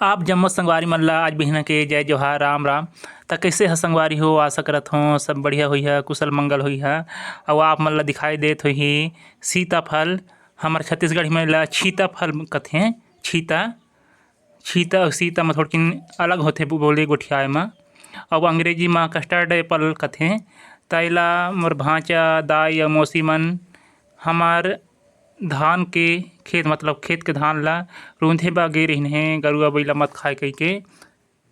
आप जम्मो संगवारी मन ला आज बिहना के जय जोहार राम राम। त कइसे ह संगवारी हो, आशा करत हो सब बढ़िया होई ह, कुशल मंगल होई ह। अउ आप मन ला दिखाई देत होही सीताफल। हमर छत्तीसगढ़ी में ला छीताफल कथें। छीता छीता अउ सीता म थोड़किन अलग होथे बोले गोठियाए म। अउ अंग्रेजी म कस्टर्ड एप्पल कथें। त एला मोर भांचा दाई अउ मौसी मन हमार धान के खेत मतलब खेत के धान ला रूंधे बा गे रहिन हे, गरुवा बइला मत खाए कहिके।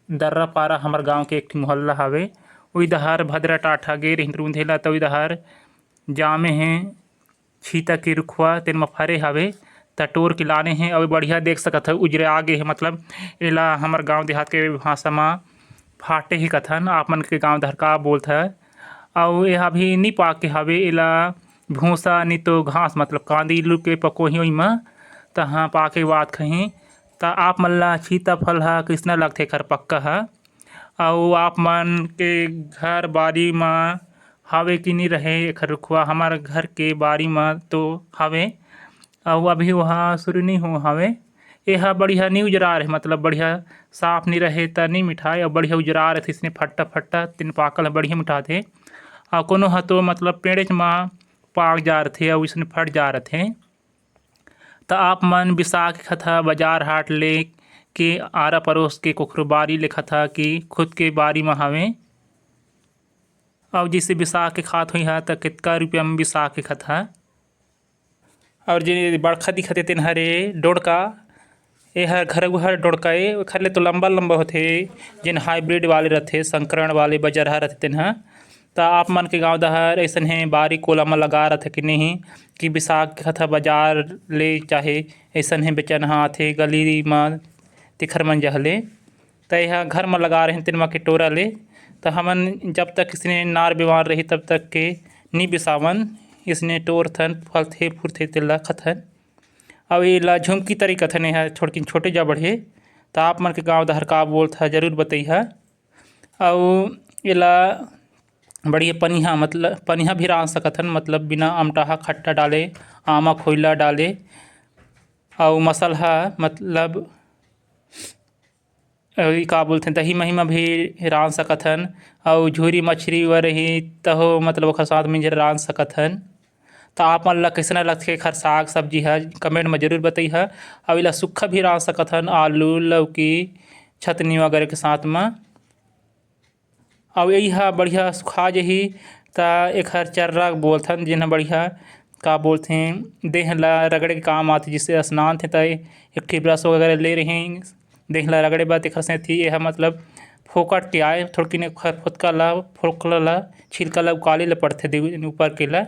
दर्रा पारा हमर गांव के एक ठी मोहल्ला हावे, उही डहर भद्रा टाठा गे रहिन रूंधे ला। त उही डहर जामे हे छीता के रुखवा तेन म फरे हावे। त टोर के लाने हे अउ बढ़िया देख सकत हव उजरा गे हे, मतलब एला हमर गांव देहात के भाषा म फाटे हे कथन। आप मन के गांव डहर का बोलथे। अउ एहा अभी नी पाक के हावे, एला भूसा नी तो घास मतलब कांदी लू के पकोही उही म तहाँ पाके के बाद खही। त आप मन ला सीताफल ह कइसना लगथे एखर पक्का ह। अउ आप मन के घर बाड़ी म हावे कि नी रहे एखर रुखवा। हमर घर के बाड़ी म तो हावे अउ अभी ओहा शुरू नी होए हावे। एहा बढ़िया नी उजरार हे, मतलब बढ़िया साफ नी रहे त नी मिठाय, अउ बढ़िया उजरार रथे अइसने फट्टा फट्टा तेन पाकल ह बढ़िया मिठाथे। अउ कोनो ह तो मतलब पेड़ेच म पाक जात रथे अउ अइसने फट जात रथे। त आप मन बिसा के खाता बाजार हाट ले के आरा पड़ोस के कुकरो बाड़ी ले खाता कि खुद के बाड़ी म हावे। अउ जइसे बिसा के खात होई ह त कतका रुपिया म बिसा के खाता। और जे बड़खा दिखत हे तेन हरे डोड़का। एहर घरउहा डोड़का ए, एखर ले तो लंबा लंबा होथे। जेन हाइब्रिड वाले रथे, संकरण वाले बजरहा रथे तेन ह। त आप मन के गांव डहर अइसन हे बारी कोला म लगा रथे कि नहीं कि बिसा के खाता बाजार ले, चाहे अइसन हे बेचनहा आथे गली म तिखर मन जह ले। त एहा घर म लगा रहें तेन म के टोरा ले। त हमन जब तक इसने नार बेमार रही तब तक के नी बिसावन। इसने टोरथन फलथे फूलथे तेला खाथन। अउ एला झुमकी तरी कथन, एहा थोड़किन छोटे जा बढ़े। त आप मन के गांव डहर का बोलथा जरूर बतइहा। अउ एला बढ़िया पनिहा मतलब पनिहा भी रांध सकथन, मतलब बिना अमटाहा खट्टा डाले, आमा खोइला डाले। अउ मसलहा मतलब का बोलथे दही मही म भी रांध सकथन। अउ झूरी मछरी व रही तहो मतलब ओखर साथ में रांध सकथन। त आप मन ला कइसना लगथे एखर साग सब्जी ह कमेंट म जरूर बतइहा। अउ एला सुक्खा भी रांध सकथन आलू, लौकी, छतनी वगैरह के साथ म। अउ एहा बढ़िया सुखा जाही त एखर चर्रा बोलथन, जेन ह बढ़िया का बोलथे देह ला रगड़े के काम आथे। जिससे स्नान थे त एक ठी ब्रश वगैरह ले रहें देह ला रगड़े बर तेखर सेंथी एहा मतलब फोकट के आय। थोड़किन एखर फोतका ला फोकला ला छिलका ला उकाले ला पड़थे ऊपर के ला।